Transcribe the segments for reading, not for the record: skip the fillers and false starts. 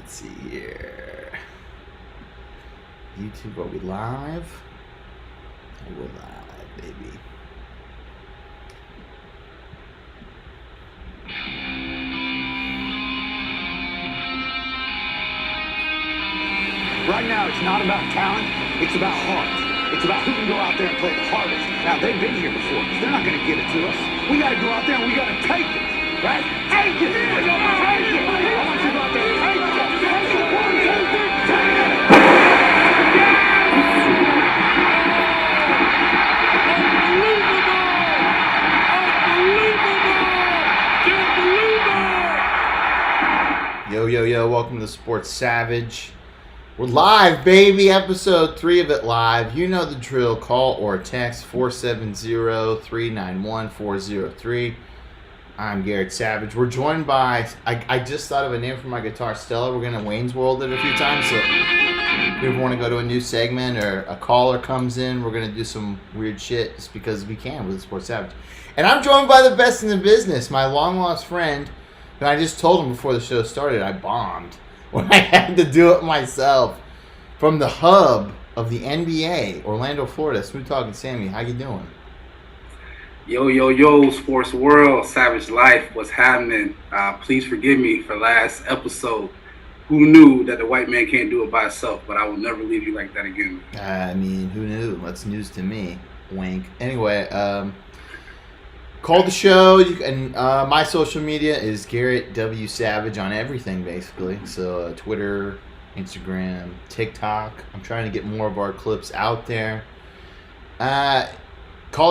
Let's see here. YouTube, are we live? We're live, baby. Right now, it's not about talent, it's about heart. It's about who can go out there and play the hardest. Now, they've been here before. They're not going to give it to us. We got to go out there and we got to take it. Right? Take it! Take it! I want you to go out there and take it. Take it! 1, 2, 3, take it! Yo, welcome to Sports Savage. We're live, baby. Episode 3 of it live. You know the drill. Call or text 470-391-403. I'm Garrett Savage. We're joined by, I just thought of a name for my guitar, Stella. We're going to Wayne's World it a few times. So if you ever want to go to a new segment or a caller comes in, we're going to do some weird shit just because we can with Sports Savage. And I'm joined by the best in the business, my long-lost friend. And I just told him before the show started, I bombed when I had to do it myself. From the hub of the NBA, Orlando, Florida, Smooth Talking Sammy. How you doing? Yo, sports world, Savage Life, what's happening? Please forgive me for last episode. Who knew that the white man can't do it by himself? But I will never leave you like that again. I mean, who knew? That's news to me. Wink. Anyway, call the show. You can, my social media is Garrett W. Savage on everything, basically. So Twitter, Instagram, TikTok. I'm trying to get more of our clips out there. Call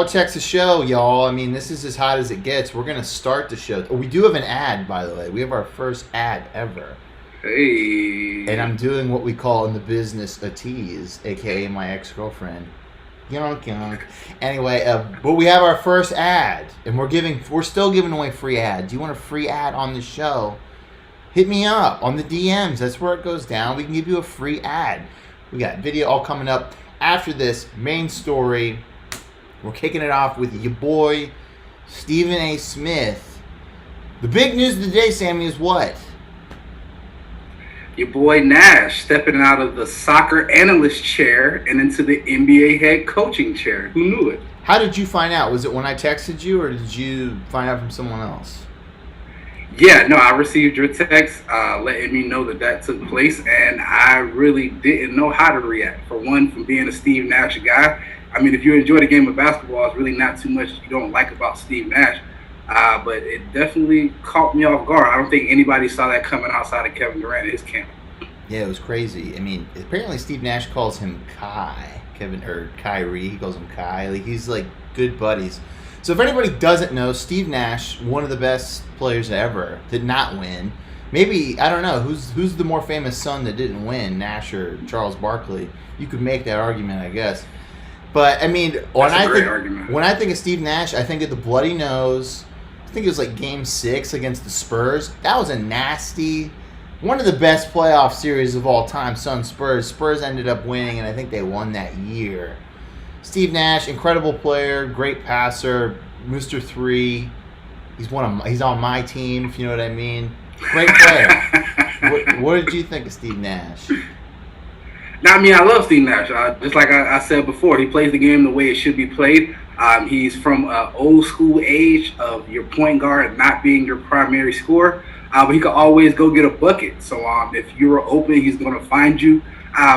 or text the show, y'all. I mean, this is as hot as it gets. We're going to start the show. We do have an ad, by the way. We have our first ad ever. Hey. And I'm doing what we call in the business a tease, a.k.a. my ex-girlfriend. Yonk. Anyway, but we have our first ad, and we're still giving away free ads. You want a free ad on the show? Hit me up on the DMs. That's where it goes down. We can give you a free ad. We got video all coming up after this main story. We're kicking it off with your boy Stephen A. Smith. The big news of the day, Sammy, is what? Your boy Nash stepping out of the soccer analyst chair and into the NBA head coaching chair. Who knew it? How did you find out? Was it when I texted you, or did you find out from someone else? Yeah, no, I received your text letting me know that took place, and I really didn't know how to react. For one, from being a Steve Nash guy, I mean, if you enjoy the game of basketball, it's really not too much you don't like about Steve Nash. But it definitely caught me off guard. I don't think anybody saw that coming outside of Kevin Durant and his camp. Yeah, it was crazy. I mean, apparently Steve Nash calls him Kai. Kyrie, he calls him Kai. Like, he's like good buddies. So if anybody doesn't know, Steve Nash, one of the best players ever, did not win. Maybe, I don't know, who's the more famous son that didn't win, Nash or Charles Barkley? You could make that argument, I guess. But, I mean, when I think of Steve Nash, I think of the bloody nose. I think it was like Game 6 against the Spurs. That was a nasty, one of the best playoff series of all time, Suns-Spurs. Spurs ended up winning, and I think they won that year. Steve Nash, incredible player, great passer, Mr. 3. He's on my team, if you know what I mean. Great player. What did you think of Steve Nash? Now, I mean, I love Steve Nash. Just like I said before, he plays the game the way it should be played. He's from old school age of your point guard not being your primary scorer, but he can always go get a bucket. So if you're open, he's going to find you,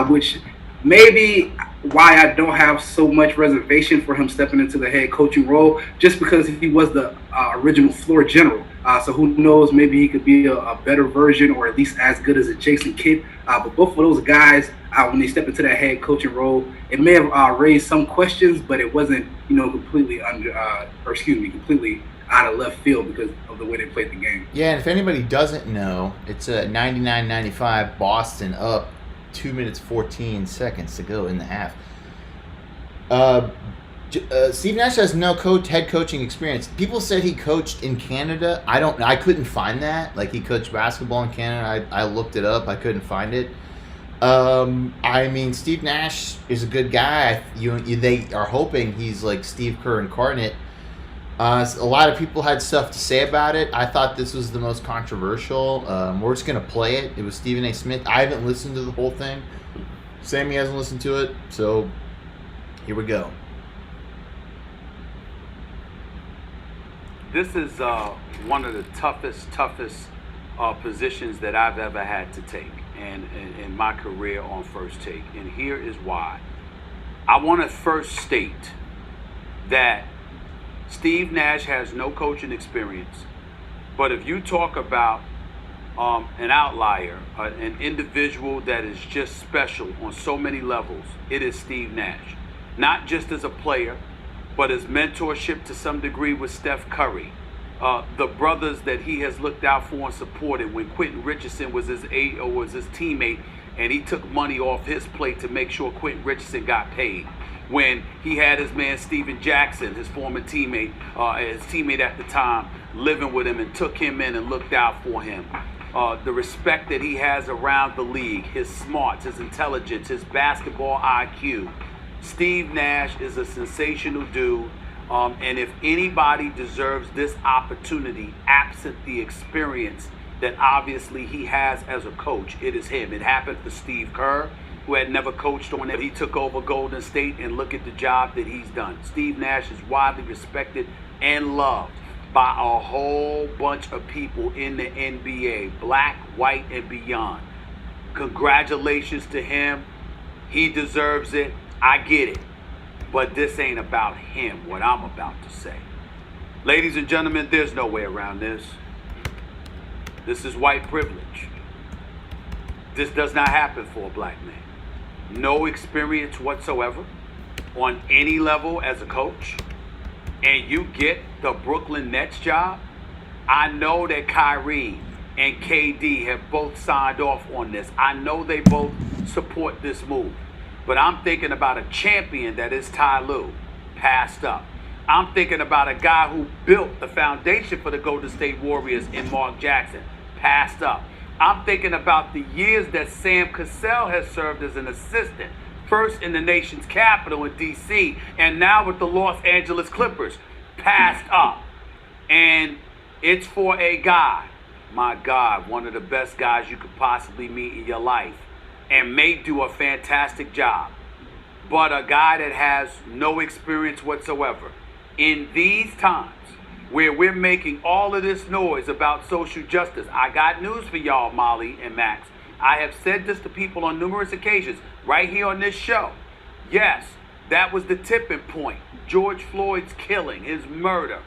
which maybe why I don't have so much reservation for him stepping into the head coaching role, just because he was the original floor general. So who knows, maybe he could be a better version or at least as good as a Jason Kidd. But both of those guys, when they step into that head coaching role, it may have raised some questions, but it wasn't, completely completely out of left field because of the way they played the game. Yeah, and if anybody doesn't know, it's a 99-95 Boston up 2 minutes 14 seconds to go in the half. Steve Nash has no head coaching experience. People said he coached in Canada. I couldn't find that. Like, he coached basketball in Canada. I looked it up. I couldn't find it. I mean, Steve Nash is a good guy. They are hoping he's like Steve Kerr incarnate. A lot of people had stuff to say about it. I thought this was the most controversial. We're just going to play it. It was Stephen A. Smith. I haven't listened to the whole thing. Sammy hasn't listened to it. So here we go. This is one of the toughest positions that I've ever had to take in my career on First Take. And here is why. I want to first state that Steve Nash has no coaching experience, but if you talk about an outlier, an individual that is just special on so many levels, it is Steve Nash. Not just as a player, but his mentorship to some degree with Steph Curry. The brothers that he has looked out for and supported when Quentin Richardson was his teammate, and he took money off his plate to make sure Quentin Richardson got paid. When he had his man Steven Jackson, his former teammate, his teammate at the time, living with him and took him in and looked out for him. The respect that he has around the league, his smarts, his intelligence, his basketball IQ. Steve Nash is a sensational dude. And if anybody deserves this opportunity, absent the experience that obviously he has as a coach, it is him. It happened for Steve Kerr, who had never coached on it. He took over Golden State, and look at the job that he's done. Steve Nash is widely respected and loved by a whole bunch of people in the NBA, black, white, and beyond. Congratulations to him. He deserves it. I get it. But this ain't about him, what I'm about to say. Ladies and gentlemen, there's no way around this. This is white privilege. This does not happen for a black man. No experience whatsoever on any level as a coach, and you get the Brooklyn Nets job. I know that Kyrie and KD have both signed off on this. I know they both support this move. But I'm thinking about a champion that is Ty Lue, passed up. I'm thinking about a guy who built the foundation for the Golden State Warriors in Mark Jackson, passed up. I'm thinking about the years that Sam Cassell has served as an assistant, first in the nation's capital in D.C., and now with the Los Angeles Clippers, passed up. And it's for a guy, my God, one of the best guys you could possibly meet in your life, and may do a fantastic job, but a guy that has no experience whatsoever. In these times where we're making all of this noise about social justice, I got news for y'all, Molly and Max. I have said this to people on numerous occasions, right here on this show. Yes, that was the tipping point. George Floyd's killing, his murder,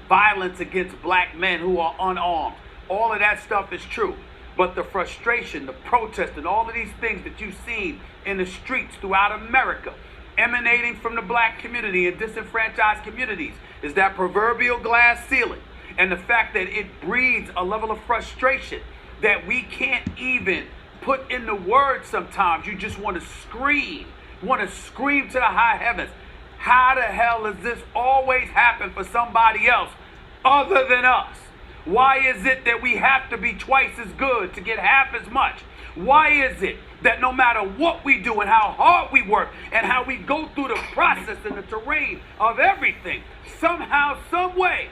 violence against black men who are unarmed. All of that stuff is true. But the frustration, the protest, and all of these things that you've seen in the streets throughout America, emanating from the black community and disenfranchised communities, is that proverbial glass ceiling. And the fact that it breeds a level of frustration that we can't even put into words sometimes. You just want to scream. You want to scream to the high heavens. How the hell does this always happen for somebody else other than us? Why is it that we have to be twice as good to get half as much? Why is it that no matter what we do and how hard we work and how we go through the process and the terrain of everything, somehow, some way,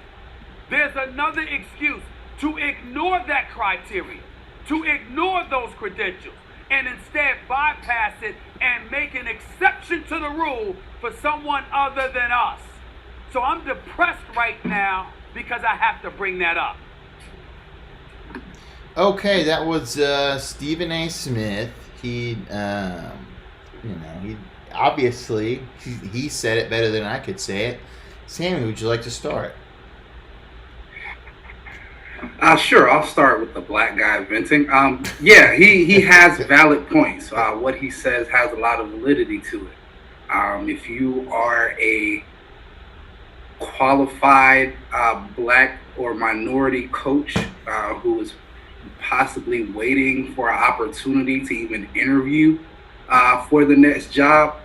there's another excuse to ignore that criteria, to ignore those credentials, and instead bypass it and make an exception to the rule for someone other than us. So I'm depressed right now because I have to bring that up. Okay, that was Stephen A. Smith. He obviously he said it better than I could say it. Sammy, would you like to start? Sure, I'll start with the black guy venting. Yeah, he has valid points. What he says has a lot of validity to it. If you are a qualified black or minority coach who is possibly waiting for an opportunity to even interview for the next job,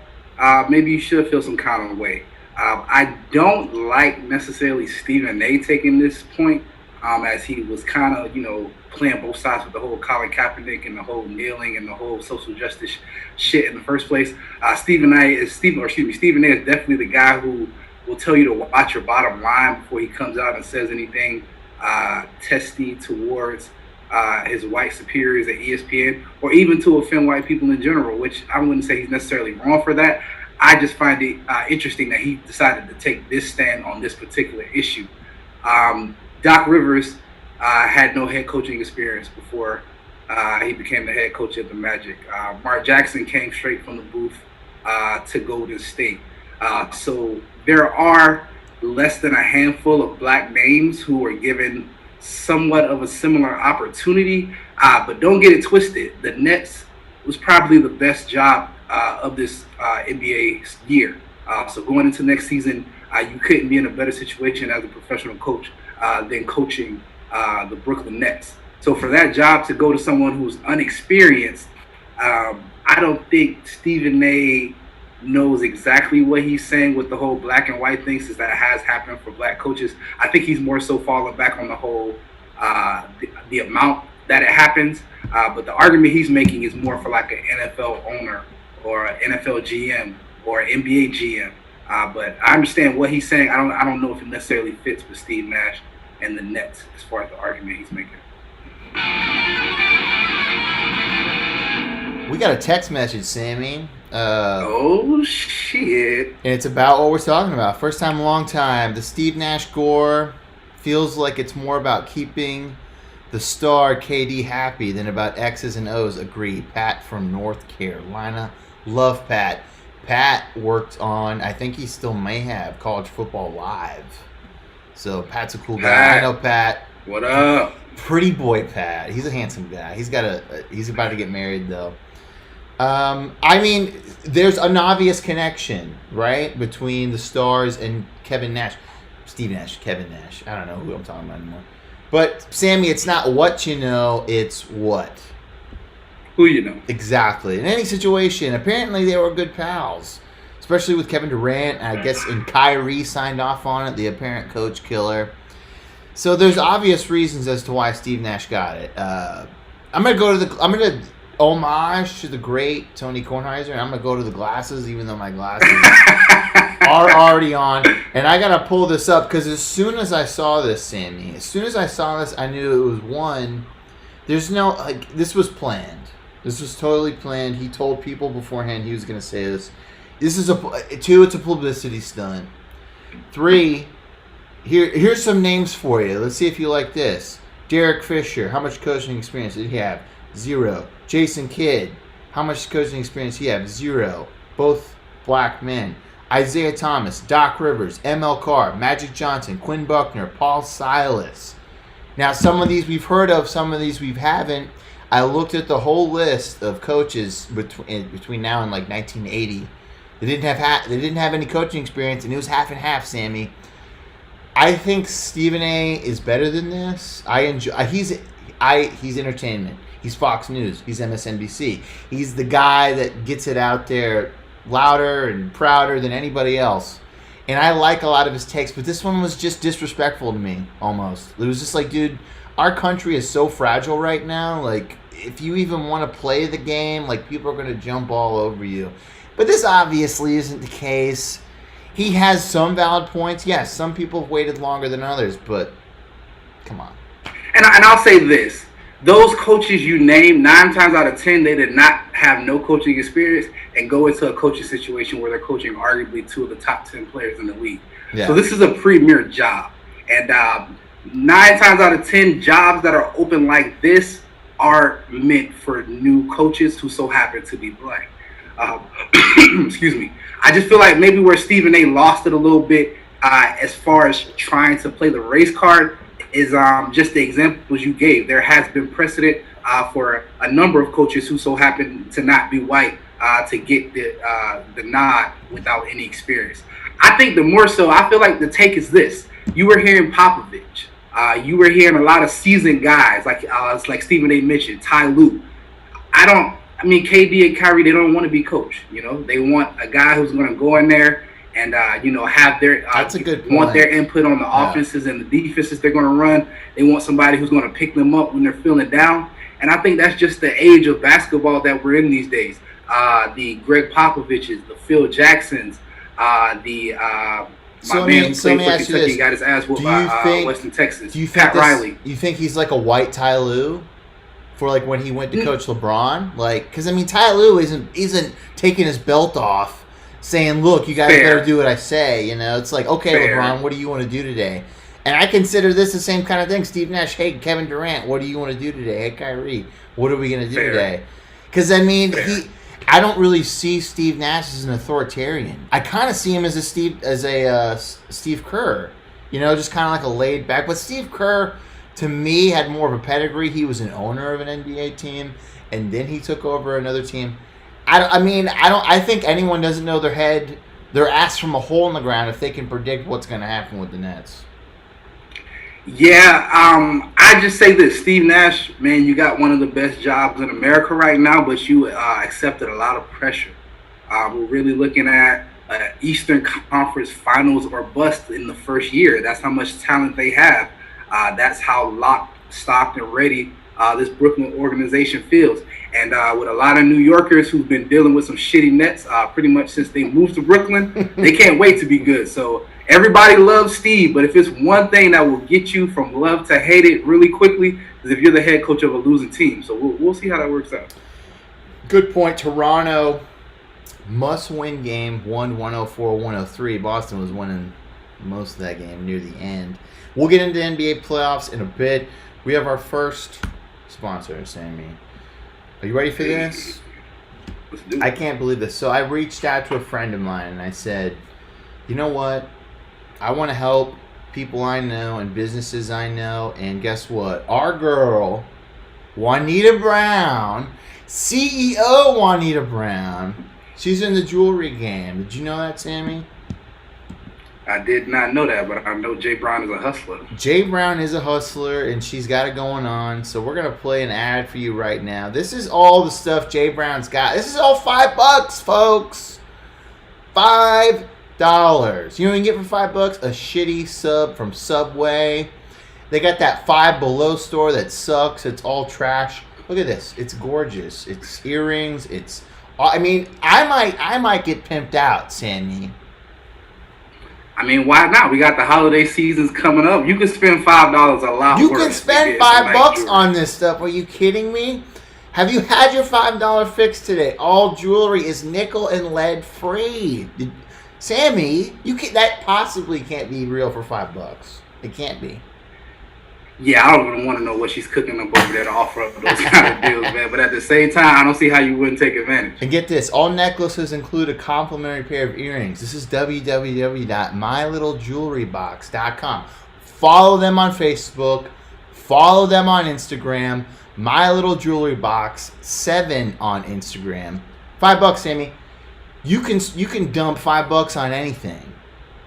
maybe you should feel some kind of way. I don't like necessarily Stephen A. taking this point, as he was kind of, playing both sides with the whole Colin Kaepernick and the whole kneeling and the whole social justice shit in the first place. Stephen A. is definitely the guy who will tell you to watch your bottom line before he comes out and says anything testy towards his white superiors at ESPN, or even to offend white people in general, which I wouldn't say he's necessarily wrong for that. I just find it interesting that he decided to take this stand on this particular issue. Doc Rivers had no head coaching experience before he became the head coach at the Magic. Mark Jackson came straight from the booth to Golden State. So there are less than a handful of black names who were given somewhat of a similar opportunity, but don't get it twisted. The Nets was probably the best job of this NBA year. So going into next season, you couldn't be in a better situation as a professional coach than coaching the Brooklyn Nets. So for that job to go to someone who's unexperienced, I don't think Stephen A. knows exactly what he's saying with the whole black and white thing, since that has happened for black coaches. I think he's more so falling back on the whole the amount that it happens. But the argument he's making is more for like an NFL owner or an NFL GM or an NBA GM. But I understand what he's saying. I don't know if it necessarily fits with Steve Nash and the Nets as far as the argument he's making. We got a text message, Sammy. Oh, shit. And it's about what we're talking about. First time, long time. The Steve Nash Gore feels like it's more about keeping the star KD happy than about X's and O's. Agree. Pat from North Carolina. Love Pat. Pat worked on, I think he still may have, College Football Live. So Pat's a cool guy. I know Pat. What up? Pretty boy Pat. He's a handsome guy. He's about to get married though. I mean, there's an obvious connection, right, between the stars and Kevin Nash. Steve Nash, Kevin Nash. I don't know who I'm talking about anymore. But, Sammy, it's not what you know, it's what. Who you know. Exactly. In any situation, apparently they were good pals. Especially with Kevin Durant, and I guess, and Kyrie signed off on it, the apparent coach killer. So there's obvious reasons as to why Steve Nash got it. I'm gonna homage to the great Tony Kornheiser, and I'm gonna go to the glasses, even though my glasses are already on. And I gotta pull this up because as soon as I saw this, Sammy, I knew it was one. There's no this was planned. This was totally planned. He told people beforehand he was gonna say this. This is two. It's a publicity stunt. 3. Here's some names for you. Let's see if you like this. Derek Fisher. How much coaching experience did he have? 0. Jason Kidd. How much coaching experience did he have? 0. Both black men. Isaiah Thomas. Doc Rivers. ML Carr. Magic Johnson. Quinn Buckner. Paul Silas. Now, some of these we've heard of. Some of these we haven't. I looked at the whole list of coaches between now and like 1980. They didn't have any coaching experience, and it was half and half, Sammy. I think Stephen A. is better than this. He's entertainment. He's Fox News. He's MSNBC. He's the guy that gets it out there louder and prouder than anybody else. And I like a lot of his takes, but this one was just disrespectful to me, almost. It was just like, dude, our country is so fragile right now. Like, if you even want to play the game, like, people are going to jump all over you. But this obviously isn't the case. He has some valid points. Yes, some people have waited longer than others, but come on. And I'll say this. Those coaches you named, 9 times out of 10, they did not have no coaching experience and go into a coaching situation where they're coaching arguably 2 of the top 10 players in the league. Yeah. So this is a premier job. And 9 times out of 10, jobs that are open like this are meant for new coaches who so happen to be black. Excuse me. I just feel like maybe where Stephen A. lost it a little bit as far as trying to play the race card is just the examples you gave. There has been precedent for a number of coaches who so happen to not be white to get the nod without any experience. I think the more so, I feel like the take is this. You were hearing Popovich. You were hearing a lot of seasoned guys, like Stephen A. mentioned, Ty Lue. KD and Kyrie, they don't want to be coached. They want a guy who's going to go in there and have their That's a good point. Want their input on the offenses and the defenses they're going to run. They want somebody who's going to pick them up when they're feeling down. And I think that's just the age of basketball that we're in these days. The Greg Popoviches, the Phil Jacksons, the My man who played for Kentucky got his ass whooped by Western Texas. Do you think Pat Riley. You think he's like a white Ty Lue for like when he went to coach LeBron? Like, because I mean, Ty Lue isn't taking his belt off, saying, "Look, you guys better do what I say." You know, it's like, okay, LeBron, what do you want to do today? And I consider this the same kind of thing. Steve Nash, hey, Kevin Durant, what do you want to do today? Hey, Kyrie, what are we going to do today? Because, I mean, I don't really see Steve Nash as an authoritarian. I kind of see him as a Steve Kerr. You know, just kind of like a laid back. But Steve Kerr, to me, had more of a pedigree. He was an owner of an NBA team, and then he took over another team. I think anyone doesn't know their ass from a hole in the ground if they can predict what's going to happen with the Nets. Yeah, I just say this, Steve Nash, man, you got one of the best jobs in America right now, but you accepted a lot of pressure. We're really looking at Eastern Conference Finals or bust in the first year. That's how much talent they have. That's how locked, stocked, and ready this Brooklyn organization feels. And with a lot of New Yorkers who've been dealing with some shitty Nets pretty much since they moved to Brooklyn, they can't wait to be good. So everybody loves Steve, but if it's one thing that will get you from love to hate it really quickly, is if you're the head coach of a losing team. So we'll see how that works out. Good point. Toronto, must-win game, won 104-103. Boston was winning most of that game near the end. We'll get into NBA playoffs in a bit. We have our first sponsor, Sammy. Are you ready for this? Let's do it. I can't believe this. So I reached out to a friend of mine, and I said, you know what? I want to help people I know and businesses I know. And guess what? Our girl, Juanita Brown, CEO Juanita Brown, she's in the jewelry game. Did you know that, Sammy? I did not know that, but I know Jay Brown is a hustler. Jay Brown is a hustler, and she's got it going on. So we're going to play an ad for you right now. This is all the stuff Jay Brown's got. This is all $5, folks. $5. You know what you can get for $5? A shitty sub from Subway. They got that Five Below store that sucks. It's all trash. Look at this. It's gorgeous. It's earrings. I might get pimped out, Sammy. I mean, why not? We got the holiday seasons coming up. You can spend $5 a lot. You can spend $5 on this stuff. Are you kidding me? Have you had your $5 fix today? All jewelry is nickel and lead free. Sammy, that possibly can't be real for $5. It can't be. Yeah, I don't even want to know what she's cooking up over there to offer up those kind of deals, man. But at the same time, I don't see how you wouldn't take advantage. And get this, all necklaces include a complimentary pair of earrings. This is www.mylittlejewelrybox.com. Follow them on Facebook. Follow them on Instagram. My Little Jewelry Box 7 on Instagram. $5, Sammy. You can dump $5 on anything.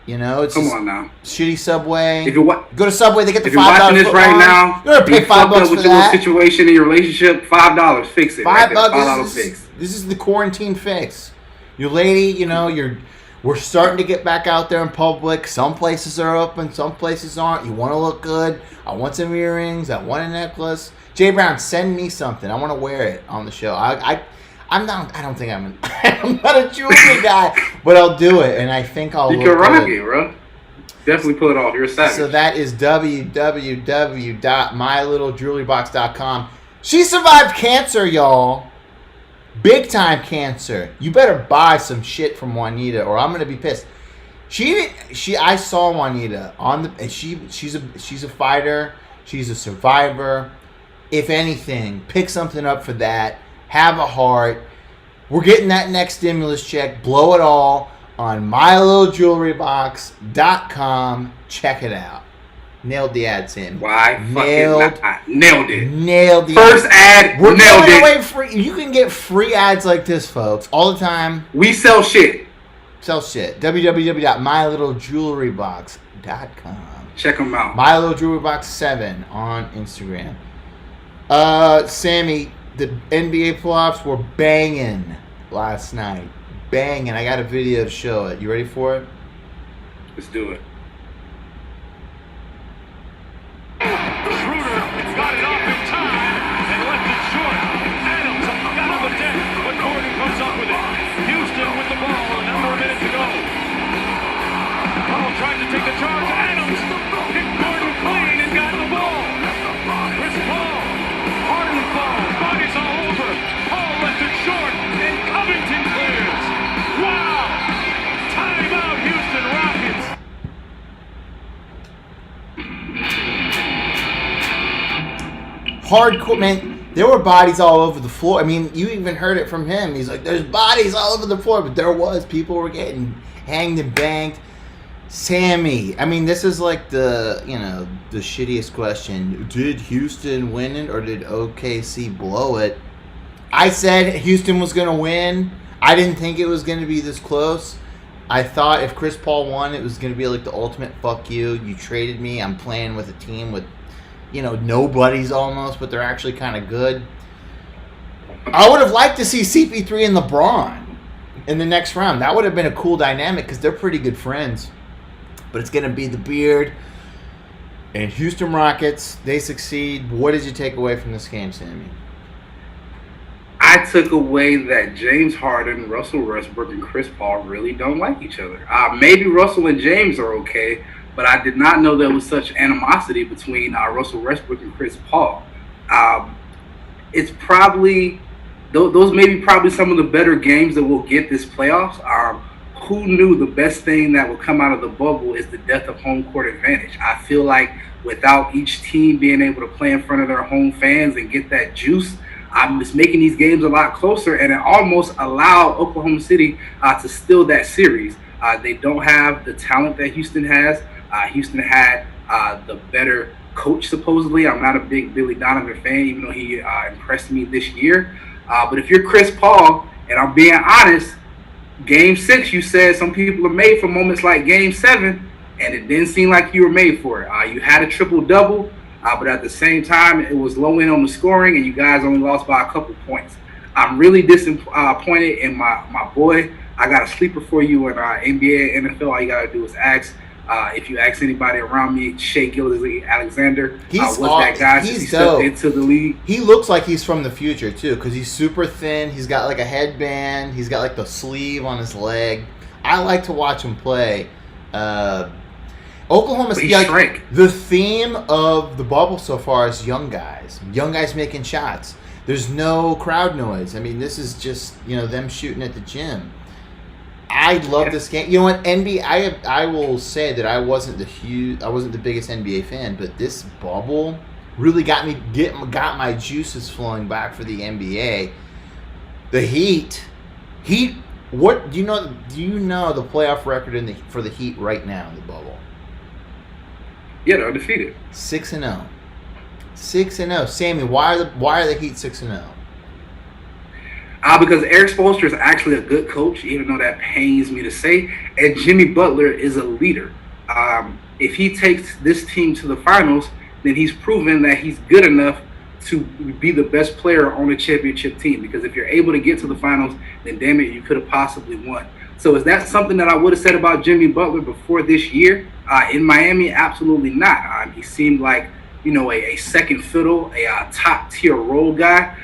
You know, it's come on now. Shitty Subway. If you go to Subway, they get the $5. If you're watching this right now, you're gonna pay $5 with your situation in your relationship. $5, fix it. $5. $5 fix. This is the quarantine fix. Your lady, you know, we're starting to get back out there in public. Some places are open, some places aren't. You want to look good. I want some earrings. I want a necklace. Jay Brown, send me something. I want to wear it on the show. I'm not a jewelry guy, but I'll do it, and I think I'll You can rock it, bro. Definitely pull it off. You're a savage. So that is www.mylittlejewelrybox.com. She survived cancer, y'all. Big time cancer. You better buy some shit from Juanita, or I'm gonna be pissed. I saw Juanita and she's a fighter. She's a survivor. If anything, pick something up for that. Have a heart. We're getting that next stimulus check. Blow it all on mylittlejewelrybox.com. Check it out. Nailed the ad, Sam. Why? Nailed it. Nailed the first ad. We're nailed giving it. away free. You can get free ads like this, folks, all the time. We sell shit. www.mylittlejewelrybox.com. Check them out. mylittlejewelrybox7 on Instagram. Sammy, the NBA playoffs were banging last night. Banging. I got a video to show it. You ready for it? Let's do it. Schroeder got it off in time and left it short. Adams got on the deck, but Gordon comes up with it. Houston with the ball, a number of minutes to go. Ball tried hardcore, man. There were bodies all over the floor. I mean, you even heard it from him. He's like, "There's bodies all over the floor," but there was. People were getting hanged and banged. Sammy, I mean, this is like the shittiest question. Did Houston win it or did OKC blow it? I said Houston was going to win. I didn't think it was going to be this close. I thought if Chris Paul won, it was going to be like the ultimate fuck you. You traded me. I'm playing with a team with, nobodies almost, but they're actually kind of good. I would have liked to see CP3 and LeBron in the next round. That would have been a cool dynamic because they're pretty good friends. But it's going to be the Beard and Houston Rockets. They succeed. What did you take away from this game, Sammy? I took away that James Harden, Russell Westbrook, and Chris Paul really don't like each other. Maybe Russell and James are okay, but I did not know there was such animosity between Russell Westbrook and Chris Paul. It's probably those may be probably some of the better games that we'll get this playoffs. Who knew the best thing that would come out of the bubble is the death of home court advantage? I feel like without each team being able to play in front of their home fans and get that juice, it's making these games a lot closer, and it almost allowed Oklahoma City to steal that series. They don't have the talent that Houston has. Houston had the better coach, supposedly. I'm not a big Billy Donovan fan, even though he impressed me this year. But if you're Chris Paul, and I'm being honest, Game 6, you said some people are made for moments like Game 7, and it didn't seem like you were made for it. You had a triple-double, but at the same time, it was low in on the scoring, and you guys only lost by a couple points. I'm really disappointed in my boy. I got a sleeper for you in NBA, NFL. All you got to do is ask. If you ask anybody around me, Shea Gilgeous-Alexander was that guy since he stepped into the league. He looks like he's from the future, too, because he's super thin. He's got, like, a headband. He's got, like, the sleeve on his leg. I like to watch him play. Oklahoma City, like, the theme of the bubble so far is young guys making shots. There's no crowd noise. I mean, this is just, them shooting at the gym. I love this game. You know what, NBA? I will say that I wasn't the biggest NBA fan, but this bubble really got my juices flowing back for the NBA. The Heat. What do you know? Do you know the playoff record for the Heat right now in the bubble? Yeah, they're undefeated. 6-0. 6-0. Sammy, why are the Heat 6-0? Because Eric Spoelstra is actually a good coach, even though that pains me to say, and Jimmy Butler is a leader. If he takes this team to the finals, then he's proven that he's good enough to be the best player on a championship team. Because if you're able to get to the finals, then damn it, you could have possibly won. So is that something that I would have said about Jimmy Butler before this year? In Miami, absolutely not. He seemed like, a second fiddle, a top-tier role guy.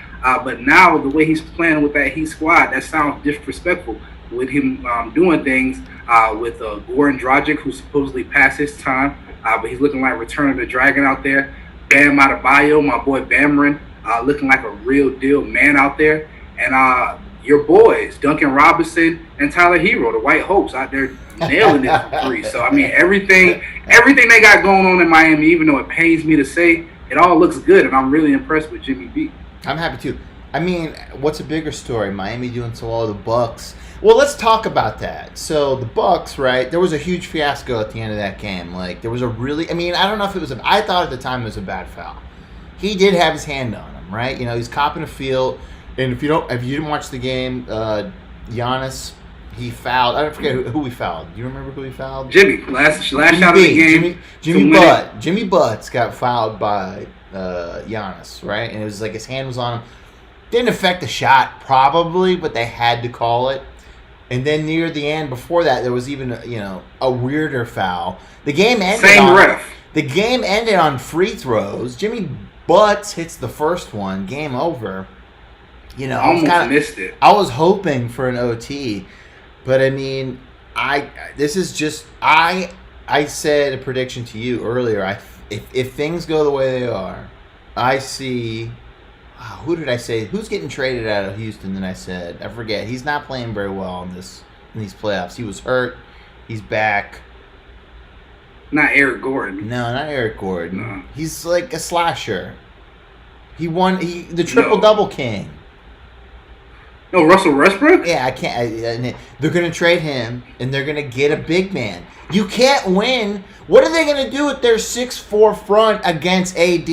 But now the way he's playing with that Heat squad, that sounds disrespectful with him doing things with Goran Dragic, who supposedly passed his time, but he's looking like Return of the Dragon out there. Bam Adebayo, my boy Bamarin, looking like a real deal man out there. And your boys, Duncan Robinson and Tyler Hero, the White Hopes out there nailing it for three. So, I mean, everything they got going on in Miami, even though it pains me to say, it all looks good, and I'm really impressed with Jimmy B. I'm happy too. I mean, what's a bigger story? Miami doing so well, the Bucks. Well, let's talk about that. So the Bucks, right? There was a huge fiasco at the end of that game. Like there was I don't know if it was I thought at the time it was a bad foul. He did have his hand on him, right? He's copping a field. And if you didn't watch the game, Giannis, he fouled. I don't forget who he fouled. Do you remember who he fouled? Jimmy. Last shot of the game. Jimmy Butts got fouled by Giannis, right? And it was like his hand was on him. Didn't affect the shot, probably, but they had to call it. And then near the end, before that, there was even a weirder foul. The game ended on free throws. Jimmy Butts hits the first one. Game over. Almost missed it. I was hoping for an OT, but I mean, I said a prediction to you earlier. If things go the way they are, I see. Who did I say? Who's getting traded out of Houston? Then I said, I forget. He's not playing very well in these playoffs. He was hurt. He's back. Not Eric Gordon. No, not Eric Gordon. No. He's like a slasher. He won the triple-double king. No, Russell Westbrook? Yeah, I can't. They're going to trade him, and they're going to get a big man. You can't win. What are they going to do with their 6'4" front against AD,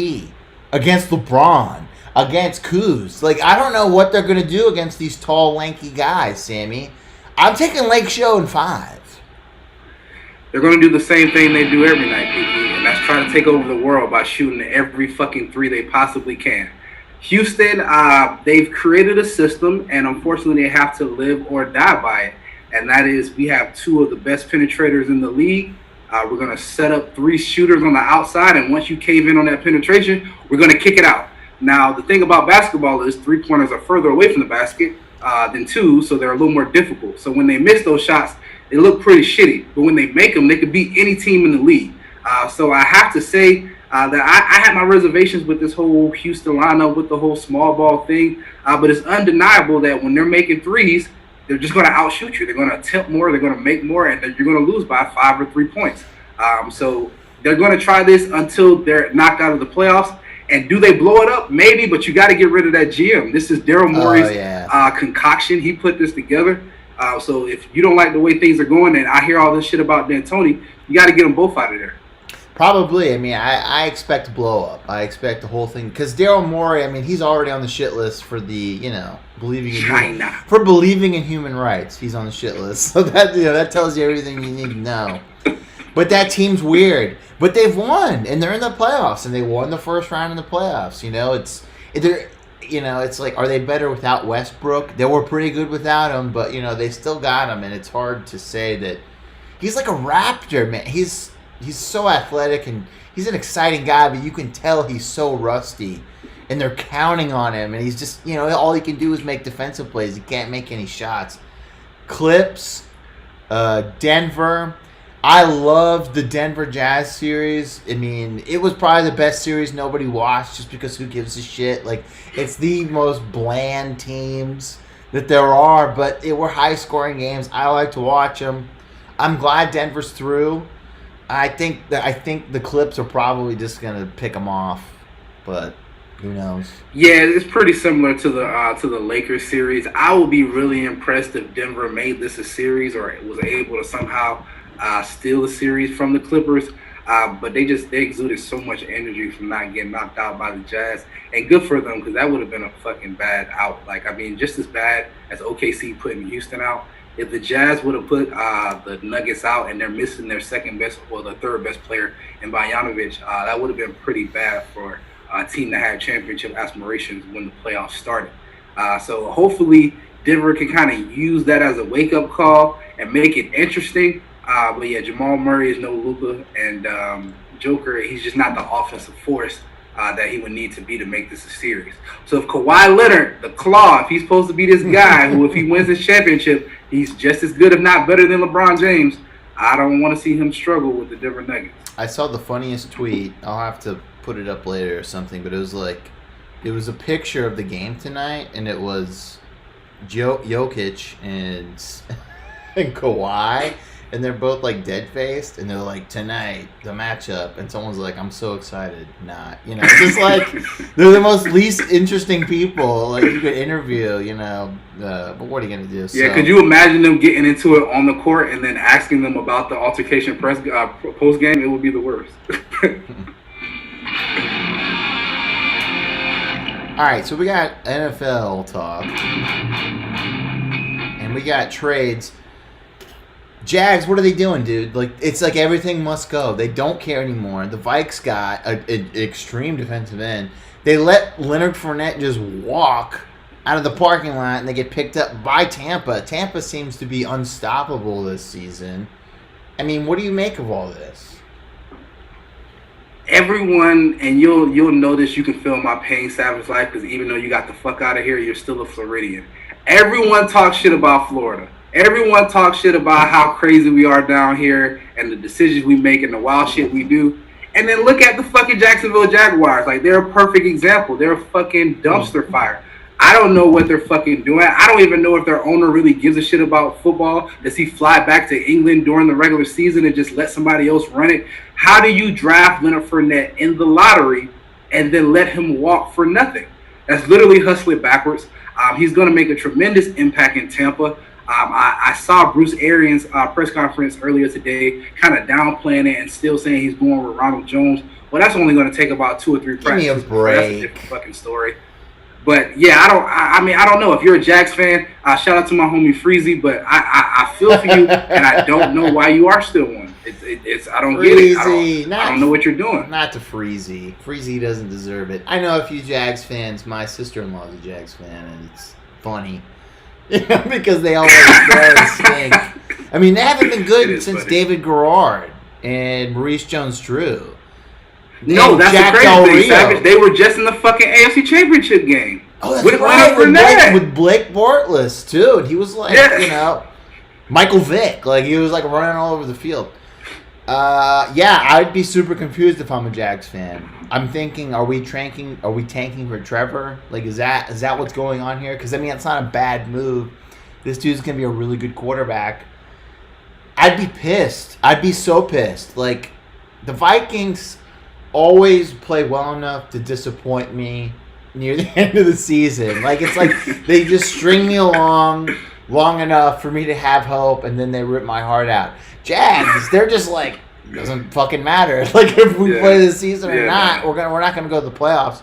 against LeBron, against Kuz? Like, I don't know what they're going to do against these tall, lanky guys, Sammy. I'm taking Lake Show in 5. They're going to do the same thing they do every night, Pinky, and that's try to take over the world by shooting every fucking 3 they possibly can. Houston, they've created a system, and unfortunately they have to live or die by it. And that is, we have 2 of the best penetrators in the league. We're going to set up 3 shooters on the outside, and once you cave in on that penetration, we're going to kick it out. Now, the thing about basketball is 3-pointers are further away from the basket than 2, so they're a little more difficult. So when they miss those shots, they look pretty shitty. But when they make them, they could beat any team in the league. So I have to say that I had my reservations with this whole Houston lineup, with the whole small ball thing. But it's undeniable that when they're making threes, they're just going to outshoot you. They're going to attempt more. They're going to make more, and you're going to lose by 5 or 3 points. So they're going to try this until they're knocked out of the playoffs. And do they blow it up? Maybe, but you got to get rid of that GM. This is Daryl Morey's concoction. He put this together. So if you don't like the way things are going, and I hear all this shit about D'Antoni, you got to get them both out of there. Probably. I mean, I expect a blow up. I expect the whole thing because Daryl Morey. I mean, he's already on the shit list for the believing in human rights. He's on the shit list, so that tells you everything you need to know. But that team's weird. But they've won, and they're in the playoffs, and they won the first round in the playoffs. It's like, are they better without Westbrook? They were pretty good without him, but they still got him, and it's hard to say that he's like a Raptor, man. He's so athletic, and he's an exciting guy, but you can tell he's so rusty, and they're counting on him, and he's just, all he can do is make defensive plays. He can't make any shots. Clips, Denver. I loved the Denver Jazz series. I mean, it was probably the best series nobody watched just because who gives a shit? Like, it's the most bland teams that there are, but it were high-scoring games. I like to watch them. I'm glad Denver's through. I think the Clips are probably just going to pick them off, but who knows? Yeah, it's pretty similar to the Lakers series. I would be really impressed if Denver made this a series or was able to somehow steal the series from the Clippers, but they exuded so much energy from not getting knocked out by the Jazz, and good for them because that would have been a fucking bad out. Like, I mean, just as bad as OKC putting Houston out. If the Jazz would have put the Nuggets out and they're missing their second best or the third best player in Bogdanovic, that would have been pretty bad for a team that had championship aspirations when the playoffs started. So hopefully Denver can kind of use that as a wake-up call and make it interesting. But yeah, Jamal Murray is no Luka, and Joker, he's just not the offensive force that he would need to be to make this a series. So if Kawhi Leonard, the Claw, if he's supposed to be this guy who, if he wins this championship, he's just as good, if not better than LeBron James, I don't want to see him struggle with the Denver Nuggets. I saw the funniest tweet. I'll have to put it up later or something, but it was a picture of the game tonight, and it was Jokic and Kawhi. And they're both like dead-faced, and they're like, tonight, the matchup. And someone's like, I'm so excited. Not. It's just like, they're the most least interesting people like you could interview, but what are you going to do? Yeah, could you imagine them getting into it on the court and then asking them about the altercation post-game? It would be the worst. All right, so we got NFL talk. And we got trades. Jags, what are they doing, dude? Like, it's like everything must go. They don't care anymore. The Vikes got an extreme defensive end. They let Leonard Fournette just walk out of the parking lot, and they get picked up by Tampa. Tampa seems to be unstoppable this season. I mean, what do you make of all this? Everyone, and you'll notice you can feel my pain, Savage Life, because even though you got the fuck out of here, you're still a Floridian. Everyone talks shit about Florida. Everyone talks shit about how crazy we are down here and the decisions we make and the wild shit we do. And then look at the fucking Jacksonville Jaguars. Like, they're a perfect example. They're a fucking dumpster fire. I don't know what they're fucking doing. I don't even know if their owner really gives a shit about football. Does he fly back to England during the regular season and just let somebody else run it? How do you draft Leonard Fournette in the lottery and then let him walk for nothing. That's literally hustling backwards. He's going to make a tremendous impact in Tampa. I saw Bruce Arians' press conference earlier today kind of downplaying it and still saying he's going with Ronald Jones. Well, that's only going to take about 2 or 3 practices. Give me a break. That's a different fucking story. But yeah, I don't know. If you're a Jags fan, shout out to my homie Freezy, but I feel for you, and I don't know why you are still one. I don't get it. I don't know what you're doing. Not to Freezy. Freezy doesn't deserve it. I know a few Jags fans. My sister-in-law is a Jags fan, and it's funny. Because they always stink. I mean, they haven't been good since David Garrard and Maurice Jones-Drew. No, that's the crazy thing, Savage. They were just in the fucking AFC Championship game. Oh, that's right. With Blake Bortles, too. And he was like, Michael Vick. Like, he was like running all over the field. I'd be super confused if I'm a Jags fan. I'm thinking, are we tanking for Trevor? Like, is that what's going on here? Because, I mean, it's not a bad move. This dude's going to be a really good quarterback. I'd be pissed. I'd be so pissed. Like, the Vikings always play well enough to disappoint me near the end of the season. Like, it's like they just string me along long enough for me to have hope, and then they rip my heart out. Jags, they're just like, it doesn't fucking matter. Like, if we play this season or not, we're not gonna go to the playoffs.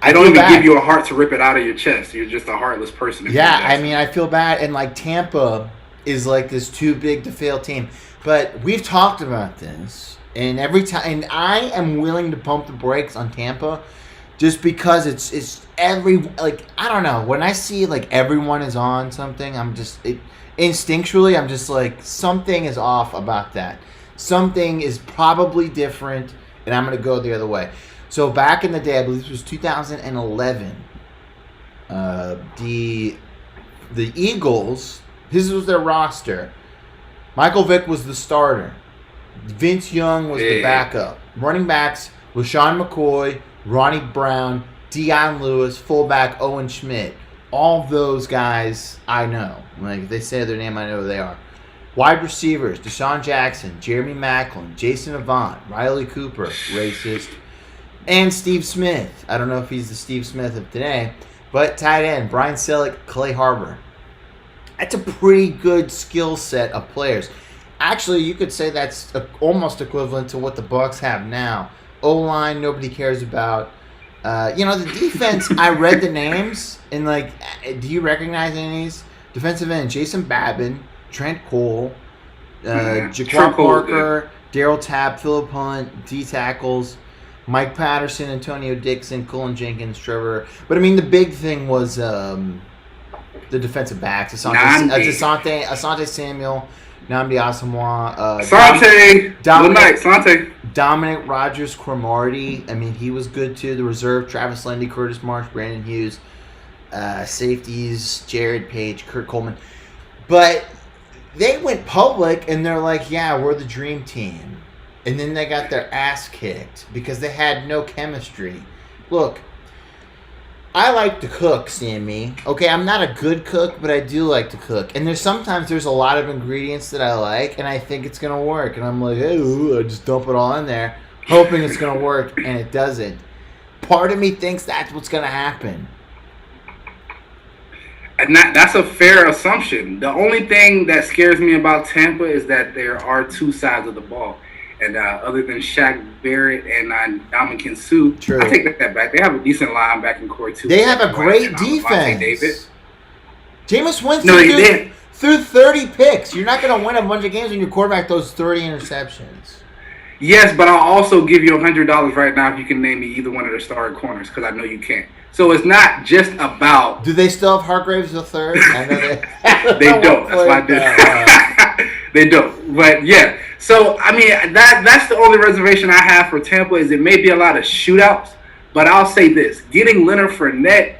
I don't even give you a heart to rip it out of your chest. You're just a heartless person. I mean, I feel bad, and like Tampa is like this too big to fail team. But we've talked about this, and every time, and I am willing to pump the brakes on Tampa, just because it's I don't know, when I see like everyone is on something, instinctually I'm just like, something is off about that. Something is probably different, and I'm gonna go the other way. So back in the day, I believe this was 2011. The Eagles, this was their roster. Michael Vick was the starter. Vince Young was the backup. Running backs was Sean McCoy, Ronnie Brown, Deion Lewis, fullback Owen Schmidt. All of those guys I know. Like, if they say their name, I know who they are. Wide receivers, Deshaun Jackson, Jeremy Maclin, Jason Avant, Riley Cooper, racist, and Steve Smith. I don't know if he's the Steve Smith of today, but tight end, Brian Selleck, Clay Harbor. That's a pretty good skill set of players. Actually, you could say that's almost equivalent to what the Bucs have now. O-line, nobody cares about. The defense, I read the names, and, like, do you recognize any of these? Defensive end, Jason Babin, Trent Cole, Jaquan Parker, Darryl Tapp, Phillip Hunt, D tackles, Mike Patterson, Antonio Dixon, Cullen Jenkins, Trevor. But, I mean, the big thing was the defensive backs. Asante Samuel, Nnamdi Asamoah. Asante. Dominic Rodgers-Cromartie. I mean, he was good, too. The reserve, Travis Lendy, Curtis Marsh, Brandon Hughes. Safeties, Jared Page, Kurt Coleman. But they went public, and they're like, yeah, we're the dream team. And then they got their ass kicked because they had no chemistry. Look, I like to cook, Sammy. Okay, I'm not a good cook, but I do like to cook. And sometimes there's a lot of ingredients that I like, and I think it's going to work. And I'm like, hey, I just dump it all in there, hoping it's going to work, and it doesn't. Part of me thinks that's what's going to happen. And that's a fair assumption. The only thing that scares me about Tampa is that there are two sides of the ball. And other than Shaq Barrett and Ndamukong Suh, I take that back. They have a decent linebacking core, too. They have a great defense. Jameis Winston threw 30 picks. You're not going to win a bunch of games when your quarterback throws 30 interceptions. Yes, but I'll also give you $100 right now if you can name me either one of their starting corners, because I know you can't. So it's not just about... Do they still have Hargraves the third? I know they don't. That's why I did. They don't. But, yeah. So, I mean, that's the only reservation I have for Tampa is it may be a lot of shootouts, but I'll say this. Getting Leonard Fournette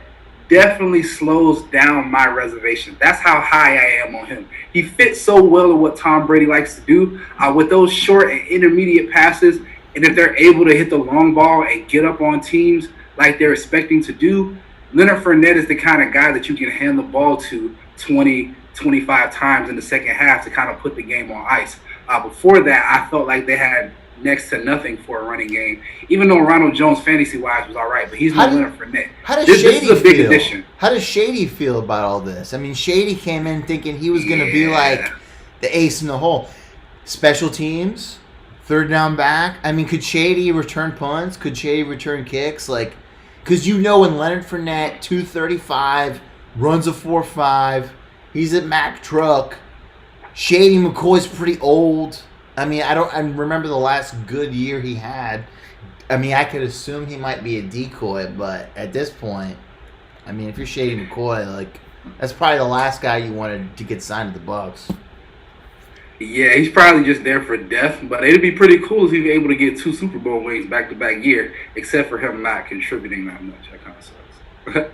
definitely slows down my reservation. That's how high I am on him. He fits so well with what Tom Brady likes to do with those short and intermediate passes, and if they're able to hit the long ball and get up on teams like they're expecting to do, Leonard Fournette is the kind of guy that you can hand the ball to 20, 25 times in the second half to kind of put the game on ice. Before that, I felt like they had next to nothing for a running game. Even though Ronald Jones, fantasy-wise, was all right, but he's no Leonard Fournette. How does this Shady is a big feel? addition. How does Shady feel about all this? I mean, Shady came in thinking he was going to be like the ace in the hole. Special teams, third down back. I mean, could Shady return punts? Could Shady return kicks? Like, because when Leonard Fournette, 235, runs a 4.5, he's at Mack truck. Shady McCoy's pretty old. I mean, I remember the last good year he had. I mean, I could assume he might be a decoy, but at this point, I mean, if you're Shady McCoy, like, that's probably the last guy you wanted to get signed to the Bucs. Yeah, he's probably just there for death, but it'd be pretty cool if he was able to get 2 Super Bowl wins back-to-back year, except for him not contributing that much. That kind of sucks.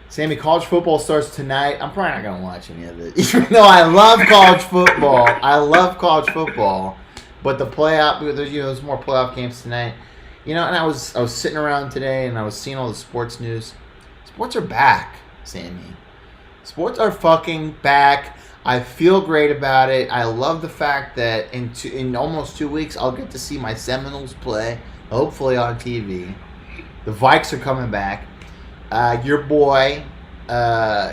Sammy, college football starts tonight. I'm probably not going to watch any of it. Even though I love college football. But the playoff, there's more playoff games tonight. And I was sitting around today and I was seeing all the sports news. Sports are back, Sammy. Sports are fucking back. I feel great about it. I love the fact that in almost 2 weeks, I'll get to see my Seminoles play, hopefully on TV. The Vikes are coming back. Your boy,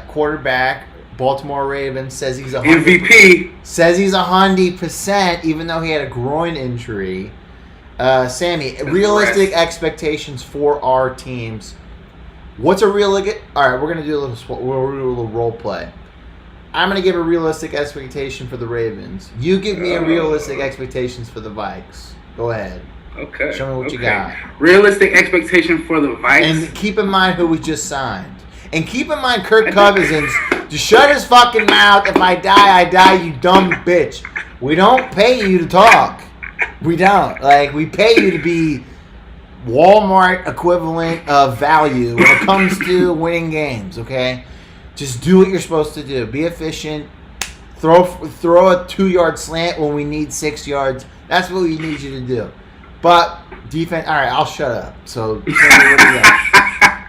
quarterback, Baltimore Ravens, says he's a MVP. Says he's 100%, even though he had a groin injury. Sammy, realistic expectations for our teams. What's a realistic? All right, we're gonna do a little role play. I'm gonna give a realistic expectation for the Ravens. You give me a realistic expectations for the Vikes. Go ahead. Okay. Show me what you got. Realistic expectation for the Vikes. And keep in mind who we just signed. And keep in mind Kirk Cousins to shut his fucking mouth. If I die, I die, you dumb bitch. We don't pay you to talk. We don't. Like, we pay you to be Walmart equivalent of value when it comes to winning games, okay? Just do what you're supposed to do. Be efficient. Throw a 2-yard slant when we need 6 yards. That's what we need you to do. But defense, all right, I'll shut up. So, tell me what you got.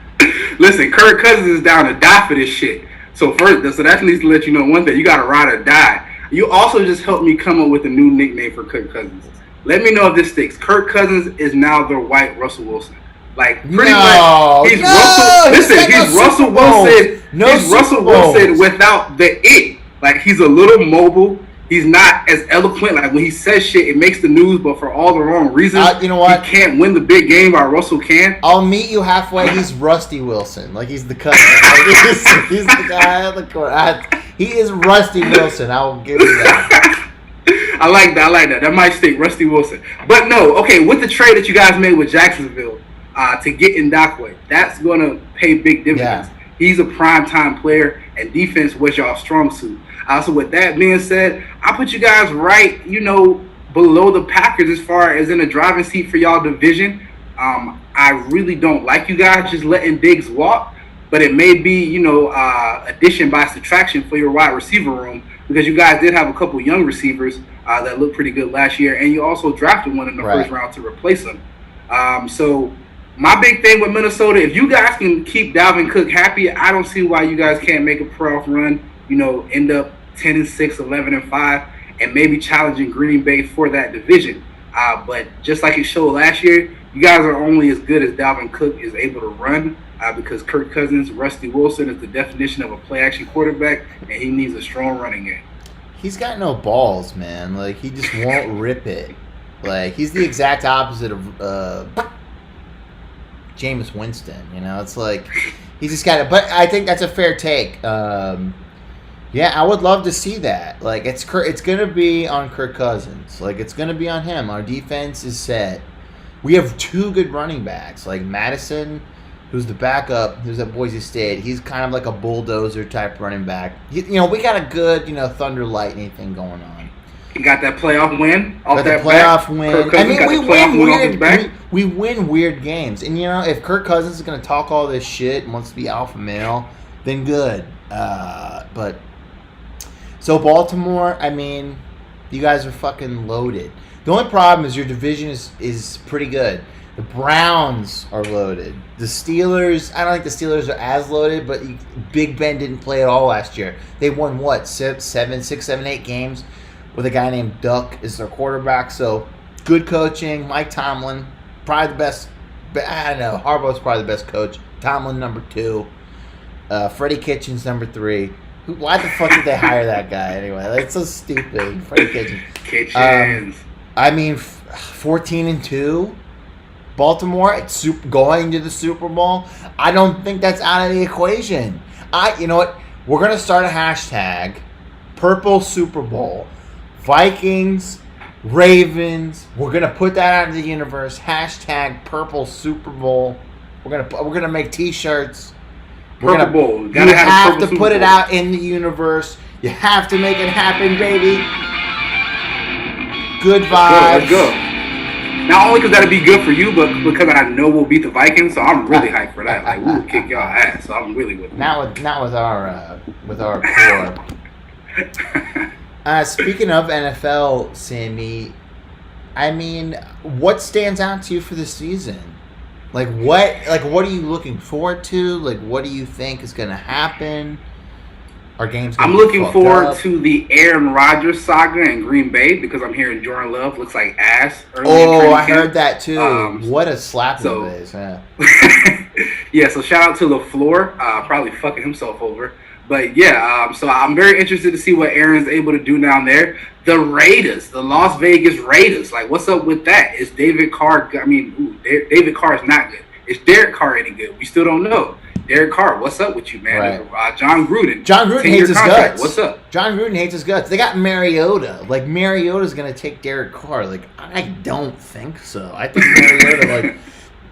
Listen, Kirk Cousins is down to die for this shit. So that needs to let you know one thing. You got to ride or die. You also just helped me come up with a new nickname for Kirk Cousins. Let me know if this sticks. Kirk Cousins is now the white Russell Wilson. Like, pretty much, he's Russell. Listen, he's Russell Wilson. He's Russell Wilson without the it. Like, he's a little mobile. He's not as eloquent. Like, when he says shit, it makes the news, but for all the wrong reasons. You know what? He can't win the big game while Russell can. I'll meet you halfway. He's Rusty Wilson. Like, he's the cousin. Like, he's the guy on the court. He is Rusty Wilson. I will give you that. I like that. That might stick, Rusty Wilson. But no, okay, with the trade that you guys made with Jacksonville to get Ndakwe, that's going to pay big dividends. Yeah. He's a prime-time player, and defense was y'all's strong suit. So with that being said, I put you guys right, below the Packers as far as in the driving seat for y'all division. I really don't like you guys just letting Diggs walk, but it may be, addition by subtraction for your wide receiver room because you guys did have a couple young receivers that looked pretty good last year, and you also drafted one in the first round to replace them. So my big thing with Minnesota, if you guys can keep Dalvin Cook happy, I don't see why you guys can't make a playoff run, end up 10-6, 11-5, and maybe challenging Green Bay for that division. But just like it showed last year, you guys are only as good as Dalvin Cook is able to run because Kirk Cousins, Rusty Wilson is the definition of a play-action quarterback, and he needs a strong running game. He's got no balls, man. Like, he just won't rip it. Like, he's the exact opposite of Jameis Winston. It's like he's just got it. But I think that's a fair take. Yeah, I would love to see that. Like, it's going to be on Kirk Cousins. Like, it's going to be on him. Our defense is set. We have 2 good running backs. Like, Madison, who's the backup, who's at Boise State. He's kind of like a bulldozer-type running back. We got a good, thunder lightning thing going on. He got that playoff win off that playoff win. I mean, we win weird games. And, if Kirk Cousins is going to talk all this shit and wants to be alpha male, then good. But... So Baltimore, I mean, you guys are fucking loaded. The only problem is your division is pretty good. The Browns are loaded. The Steelers, I don't think the Steelers are as loaded, but Big Ben didn't play at all last year. They won, 6, 7, 8 games with a guy named Duck as their quarterback. So good coaching. Mike Tomlin, probably the best. I don't know. Harbaugh's probably the best coach. Tomlin number 2. Freddie Kitchens number 3. Why the fuck did they hire that guy anyway? That's so stupid. Freddie Kitchens. Kitchens. 14-2. Baltimore going to the Super Bowl. I don't think that's out of the equation. You know what? We're gonna start a hashtag. Purple Super Bowl. Vikings, Ravens. We're gonna put that out into the universe. Hashtag Purple Super Bowl. We're gonna make T-shirts. Purple Bowl. You have to put it out in the universe. You have to make it happen, baby. Good vibes. Let's go. Not only because that'll be good for you, but because I know we'll beat the Vikings, so I'm really hyped for that. Like, we'll kick y'all ass, so I'm really with you. Not with our core. Speaking of NFL, Sammy, I mean, what stands out to you for the season? Like what are you looking forward to? Like, what do you think is going to happen? Our game's I'm looking forward to the Aaron Rodgers saga in Green Bay because I'm hearing Jordan Love looks like ass. I heard that too. What a slap it is. Yeah. Yeah, so shout out to LaFleur, probably fucking himself over. But yeah, so I'm very interested to see what Aaron's able to do down there. The Raiders, the Las Vegas Raiders, like what's up with that? Is David Carr, David Carr is not good. Is Derek Carr any good? We still don't know. Derek Carr, what's up with you, man? Right. John Gruden. John Gruden hates his guts. What's up? John Gruden hates his guts. They got Mariota. Like, Mariota's going to take Derek Carr. Like, I don't think so. I think Mariota,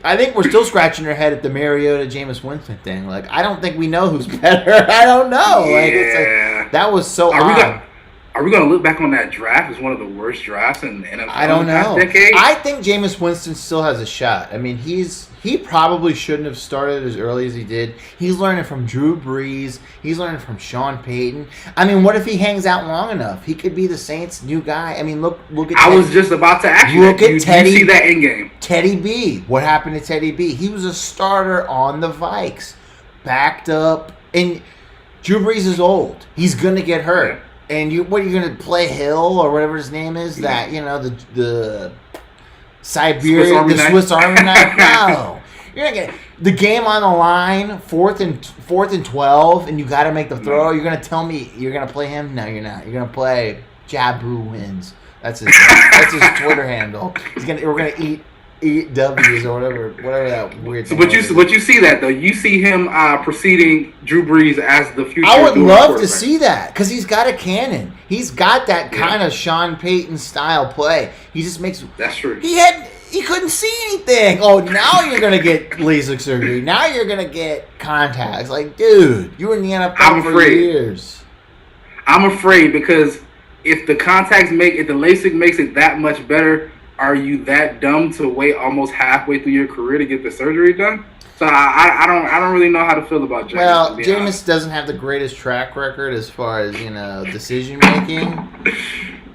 I think we're still scratching our head at the Mariota Jameis Winston thing. Like, I don't think we know who's better. I don't know. Yeah. That was so odd. Are we going to look back on that draft as one of the worst drafts in NFL I don't in the past know. decade? I think Jameis Winston still has a shot. I mean, he probably shouldn't have started as early as he did. He's learning from Drew Brees. He's learning from Sean Payton. I mean, what if he hangs out long enough? He could be the Saints' new guy. I mean, look at I was just about to ask you look that. At Teddy, you see that in game. Teddy B. What happened to Teddy B? He was a starter on the Vikes. Backed up. And Drew Brees is old. He's going to get hurt. And what are you going to play Hill or whatever his name is? That, the Siberia, Swiss Army knife? No. You're not going to. The game on the line, fourth and 12, and you got to make the throw. You're going to tell me you're going to play him? No, you're not. You're going to play Jabru Wins. That's his Twitter handle. We're going to eat W's or whatever that weird thing. But you see that though. You see him preceding Drew Brees as the future. I would love to see that because he's got a cannon. He's got that kind of Sean Payton style play. He just makes. That's true. He couldn't see anything. Oh, now you're gonna get LASIK surgery. Now you're gonna get contacts. Like, dude, you were in the NFL for years. I'm afraid because if the LASIK makes it that much better. Are you that dumb to wait almost halfway through your career to get the surgery done? So I don't really know how to feel about Jameis. Well, Jameis doesn't have the greatest track record as far as decision making.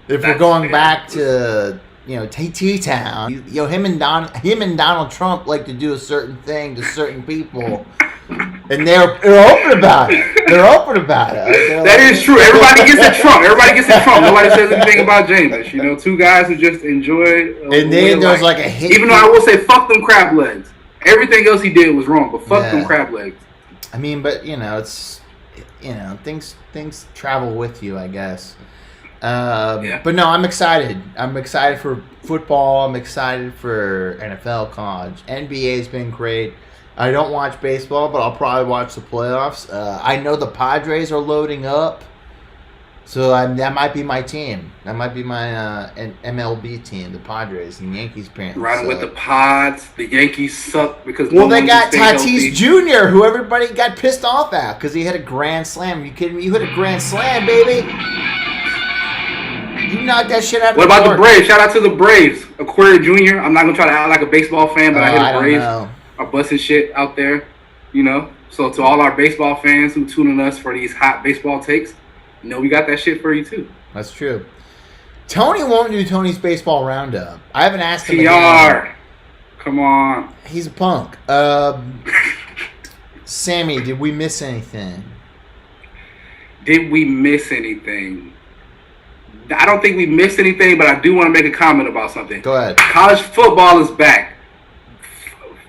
If we're going back to T-Town, him and Donald Trump like to do a certain thing to certain people. And they're open about it. That is true. Everybody gets at Trump. Nobody says anything about Jameis. Two guys who just enjoy. And then there's like a hit. Even though I will say, fuck them crab legs. Everything else he did was wrong, but fuck them crab legs. I mean, but it's things travel with you, I guess. But no, I'm excited. I'm excited for football. I'm excited for NFL, college. NBA's been great. I don't watch baseball, but I'll probably watch the playoffs. I know the Padres are loading up, so that might be my team. That might be my MLB team, the Padres. And the Yankees apparently riding with the Pods. The Yankees suck because they got Tatis Jr., who everybody got pissed off at because he hit a grand slam. Are you kidding me? You hit a grand slam, baby. You knocked that shit out of the park. What about the Braves? Shout out to the Braves. Aquaria Jr. I'm not going to try to act like a baseball fan, but I hit the Braves. Are busting shit out there, So to all our baseball fans who tuning us for these hot baseball takes, we got that shit for you too. That's true. Tony won't do Tony's baseball roundup. I haven't asked him. TR, come on. He's a punk. Sammy, did we miss anything? I don't think we missed anything, but I do want to make a comment about something. Go ahead. College football is back.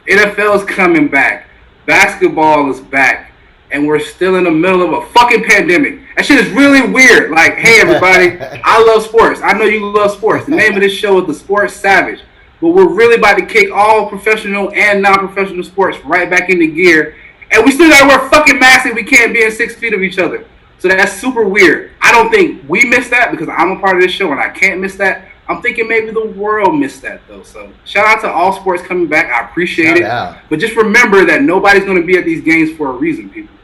NFL is coming back. Basketball is back. And we're still in the middle of a fucking pandemic. That shit is really weird. Like, hey, everybody, I love sports. I know you love sports. The name of this show is The Sports Savage. But we're really about to kick all professional and non-professional sports right back into gear. And we still got to wear fucking masks and we can't be in 6 feet of each other. So that's super weird. I don't think we missed that because I'm a part of this show and I can't miss that. I'm thinking maybe the world missed that, though. So shout out to all sports coming back. I appreciate it. But just remember that nobody's going to be at these games for a reason, people.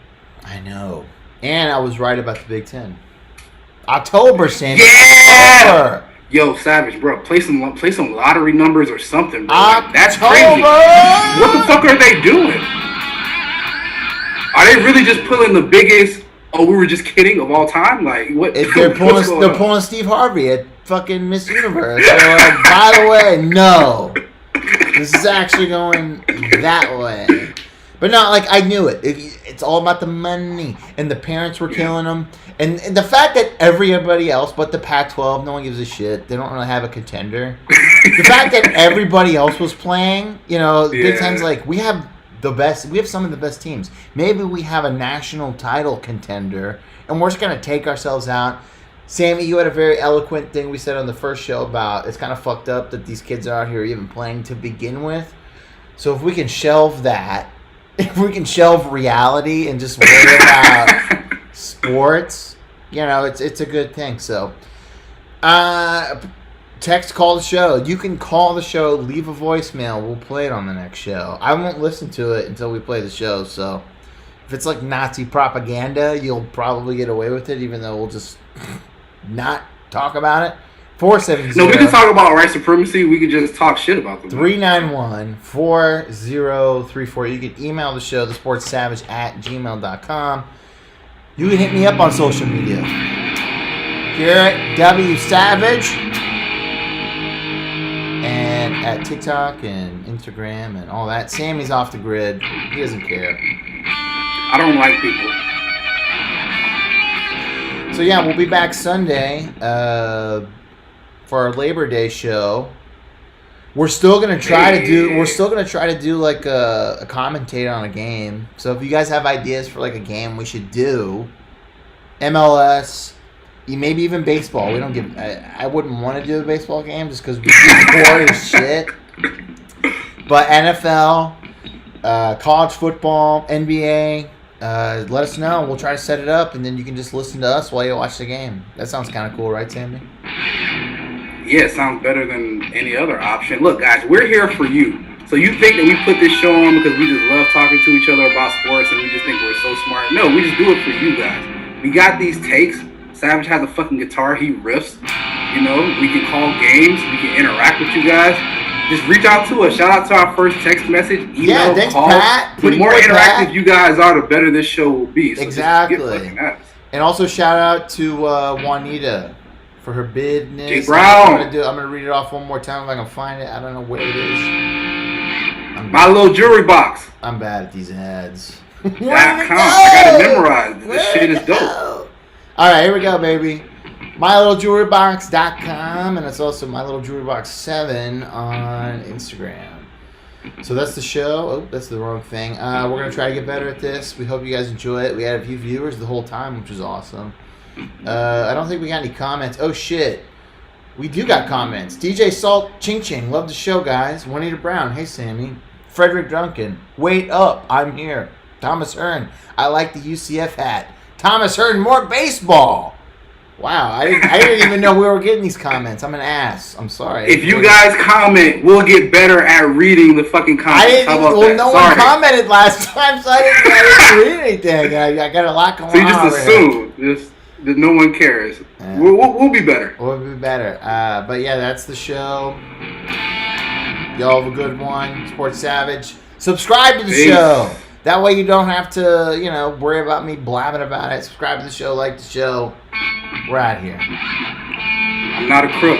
I know. And I was right about the Big Ten. October, Sam. Yeah! October. Yo, Savage, bro, play some lottery numbers or something, bro. October. That's crazy. What the fuck are they doing? Are they really just pulling the biggest, oh, we were just kidding of all time? Like, what? They're pulling Steve Harvey at fucking Miss Universe. They're like, by the way, no. This is actually going that way. But no, like, I knew it. It's all about the money. And the parents were killing them. And the fact that everybody else but the Pac-12, no one gives a shit. They don't really have a contender. The fact that everybody else was playing, Big Ten's like, we have the best. We have some of the best teams. Maybe we have a national title contender, and we're just going to take ourselves out. Sammy, you had a very eloquent thing we said on the first show about it's kind of fucked up that these kids are out here even playing to begin with. So if we can shelve that, if we can shelve reality and just worry about sports, it's a good thing. So, text, call the show. You can call the show, leave a voicemail. We'll play it on the next show. I won't listen to it until we play the show. So, if it's like Nazi propaganda, you'll probably get away with it, even though we'll just not talk about it. 470. No, we can talk about white supremacy. We can just talk shit about them. 391-4034. You can email the show, thesportssavage@gmail.com. You can hit me up on social media. Garrett W. Savage. And at TikTok and Instagram and all that. Sammy's off the grid. He doesn't care. I don't like people. So yeah, we'll be back Sunday for our Labor Day show. We're still gonna try to do. We're still gonna try to do like a commentator on a game. So if you guys have ideas for like a game we should do, MLS, maybe even baseball. We don't give. I wouldn't want to do a baseball game just because we bored as shit. But NFL, college football, NBA. Let us know. We'll try to set it up, and then you can just listen to us while you watch the game. That sounds kind of cool, right, Sammy? Yeah, it sounds better than any other option. Look, guys, we're here for you. So you think that we put this show on because we just love talking to each other about sports and we just think we're so smart? No, we just do it for you guys. We got these takes. Savage has a fucking guitar. He riffs. We can call games. We can interact with you guys. Just reach out to us. Shout out to our first text message, email, thanks, call. Pat. The more interactive you guys are, the better this show will be. So exactly. Just get fucking at us. And also shout out to Juanita for her business. J. Brown. I'm gonna read it off one more time if I can find it. I don't know where it is. My little jewelry box. I'm bad at these ads. I got it memorized. This shit is dope. All right, here we go, baby. MyLittleJewelryBox.com, and it's also MyLittleJewelryBox7 on Instagram. So that's the show. Oh, that's the wrong thing. We're going to try to get better at this. We hope you guys enjoy it. We had a few viewers the whole time, which is awesome. I don't think we got any comments. Oh, shit. We do got comments. DJ Salt Ching Ching. Love the show, guys. Juanita Brown. Hey, Sammy. Frederick Duncan. Wait up. I'm here. Thomas Hearn. I like the UCF hat. Thomas Hearn. More baseball. Wow, I didn't even know we were getting these comments. I'm an ass. I'm sorry. If you guys comment, we'll get better at reading the fucking comments. No one commented last time, so I didn't read anything. I got a lot going on. So you just assume that no one cares. We'll be better. We'll be better. But yeah, that's the show. Y'all have a good one. Sports Savage. Subscribe to the show. That way you don't have to, worry about me blabbing about it. Subscribe to the show, like the show. We're out here. I'm not a crook.